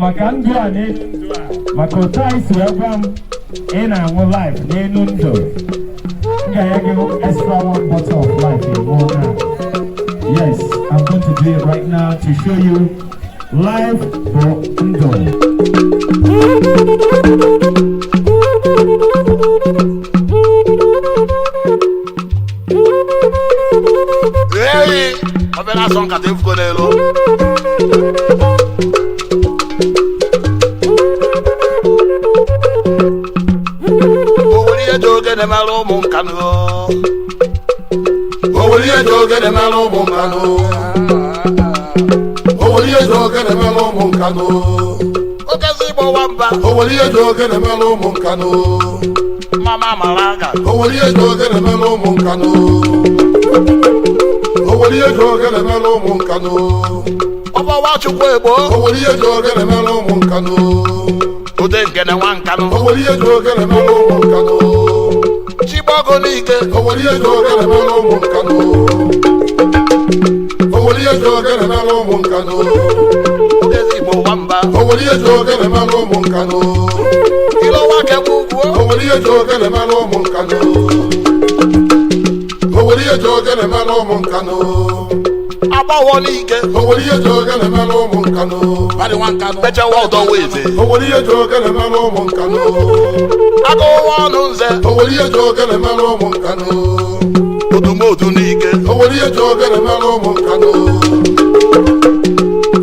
Makanduane, Makotai Swabam, and I'm life, Nenundo. Extra one bottle of life in water. Yes, I'm going to do it right now to show you life for Ndo. Hey, I've been asked on Katif Conelo. Joke the Malo Moncano. Oh, will you joke the Malo Moncano? Oh, will you joke the Malo Moncano? Okay, Zibo Wamba. Oh, will you joke the Malo Moncano? Mama Malaga. Oh, will you joke the Malo Moncano? Oh, will you joke the Malo Moncano? Oh, watch your way, boy. Oh, will you joke the Malo Moncano? To then get a one canoe. Oh, will you joke the Malo Moncano? Chibogo Nike, oh, will you joke the Malo Moncano? Oh, will you joke the Malo Moncano? Okay, Zibo Wamba. Oh, will you joke the Malo Moncano? You know what can move? Oh, will you joke the Malo Moncano? Oh, will you joke the Malo Moncano? About one Ike, oh, will you joke the Malo Moncano? But one can better walk away. Oh, will you joke the Malo Moncano? I go on on that. Oh, will you joke the Malo Moncano? Odumodu Nike, oh, will you joke the Malo Moncano?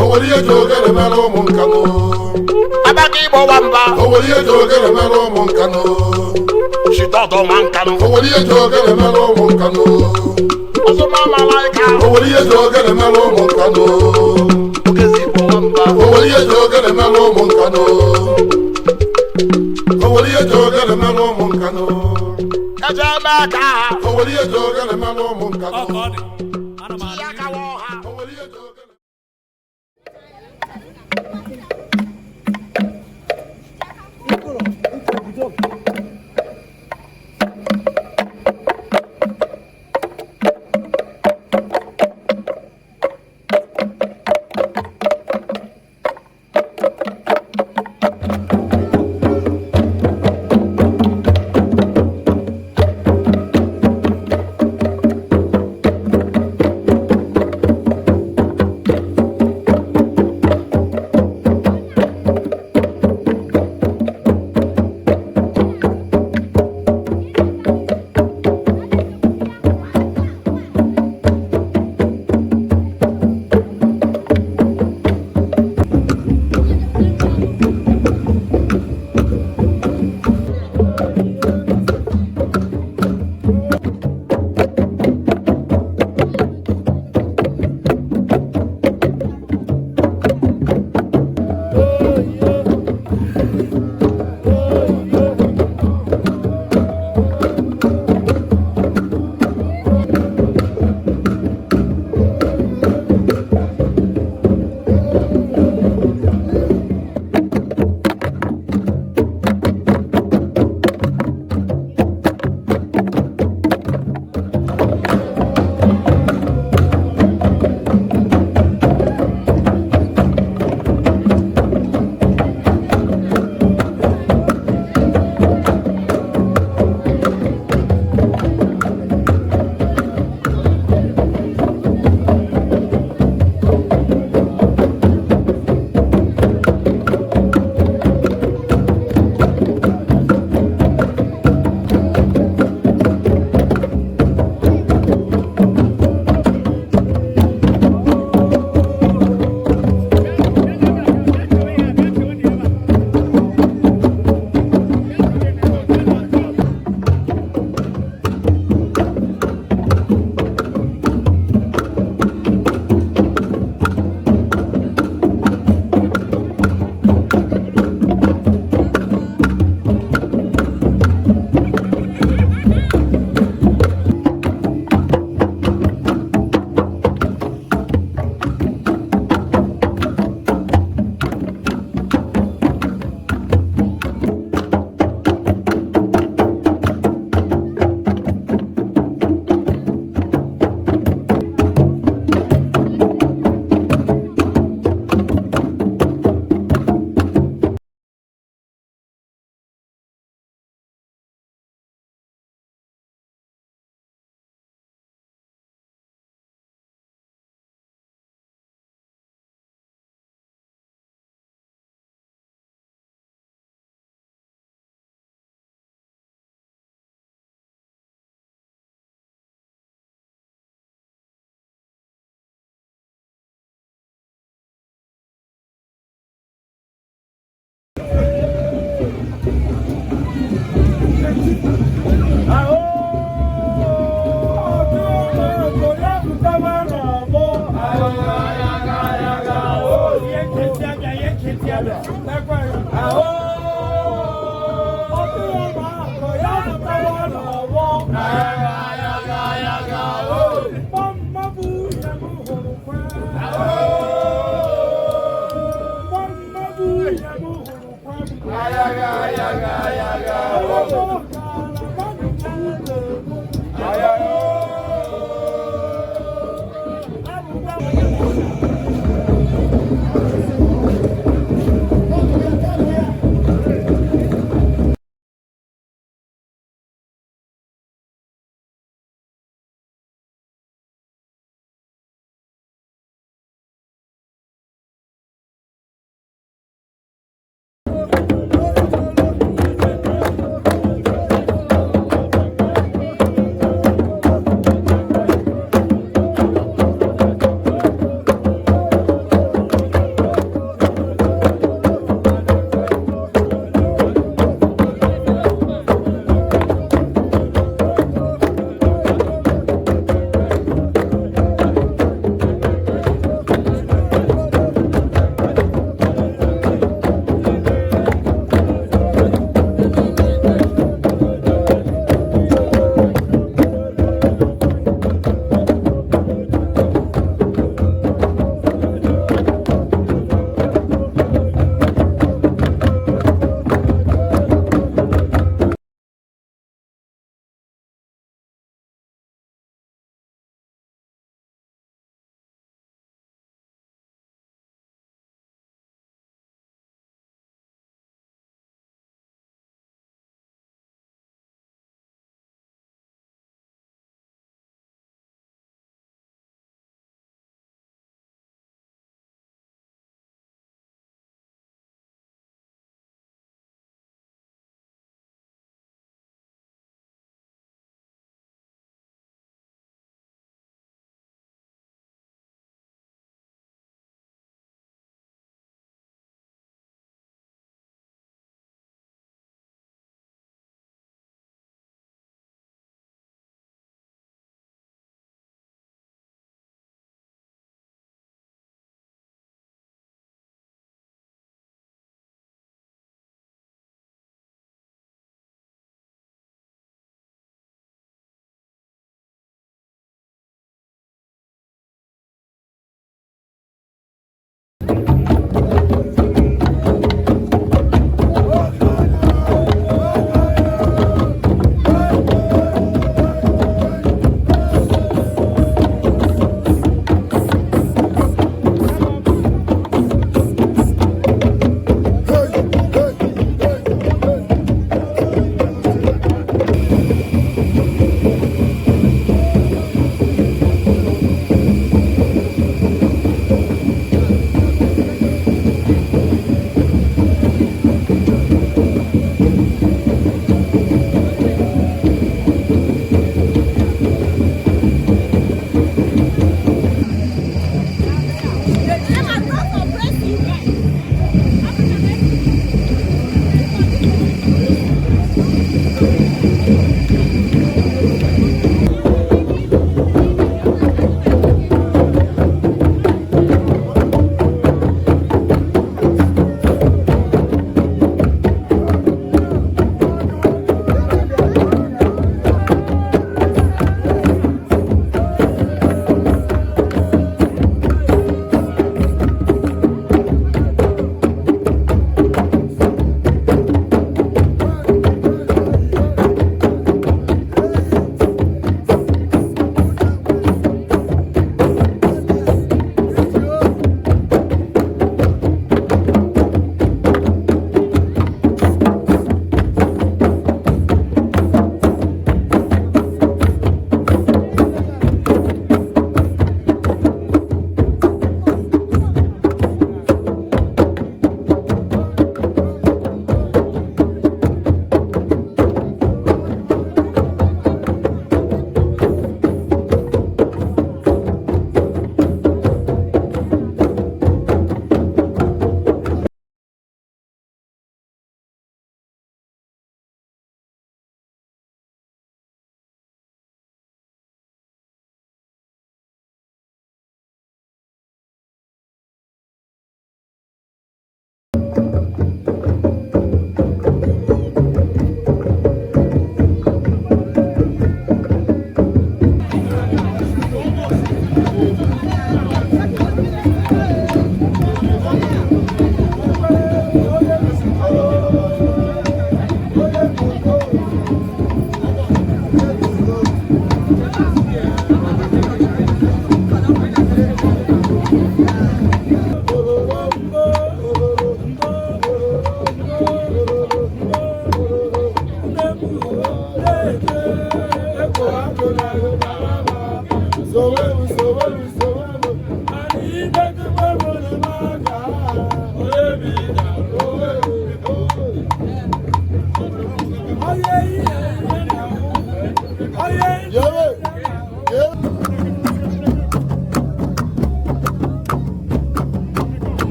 Oh, will you joke the Malo Moncano? Abakibo Wamba, oh, will you joke the Malo Moncano? She thought of Mancano, oh, will you joke the Malo Moncano? Also, Mama like her, oh, will you joke the Malo Moncano? Okay, Zibo Wamba, oh, will you joke the Malo Moncano? Oh, will you joke the Malo Moncano? Kajamaka, oh, will you joke the Malo Moncano? Oh, God, Yakawa, oh, will you joke?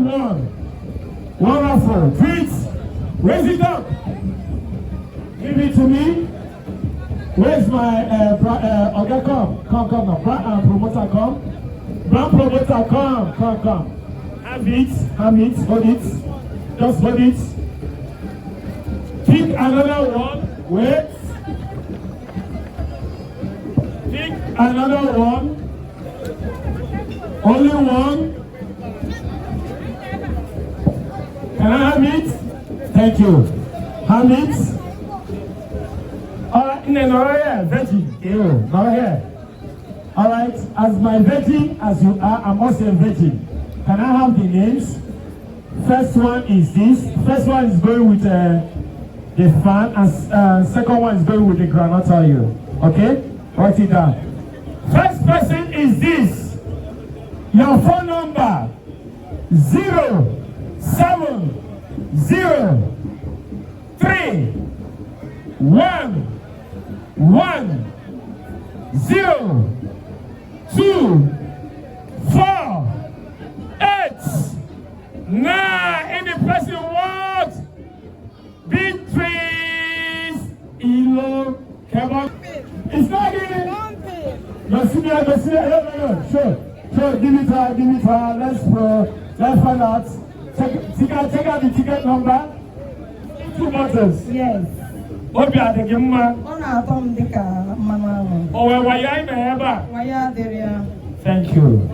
one. Wonderful. Treat. Raise it up. Give it to me. Where's my okay, come now. Brand promoter, come. Brand promoter, come. Have it, hold it. Just hold it. Pick another one. Wait. Pick another one. Only one. Can I have it? Thank you. Have it. Alright, no here, virgin. Ew, not here. Alright, as my virgin as you are, I'm also a virgin. Can I have the names? First one is this. First one is going with the fan, and second one is going with the granite oil. Okay? Write it down. First person is this. Your phone number 07031102489. Any person wants Beatrice Ilo Kebab. It's not getting no. Sure, give it her. Let's find out. Take out the ticket number. 2 bottles. Yes. What be the game? Ona atom dika mama. Oh, why you in the Why are there? Thank you.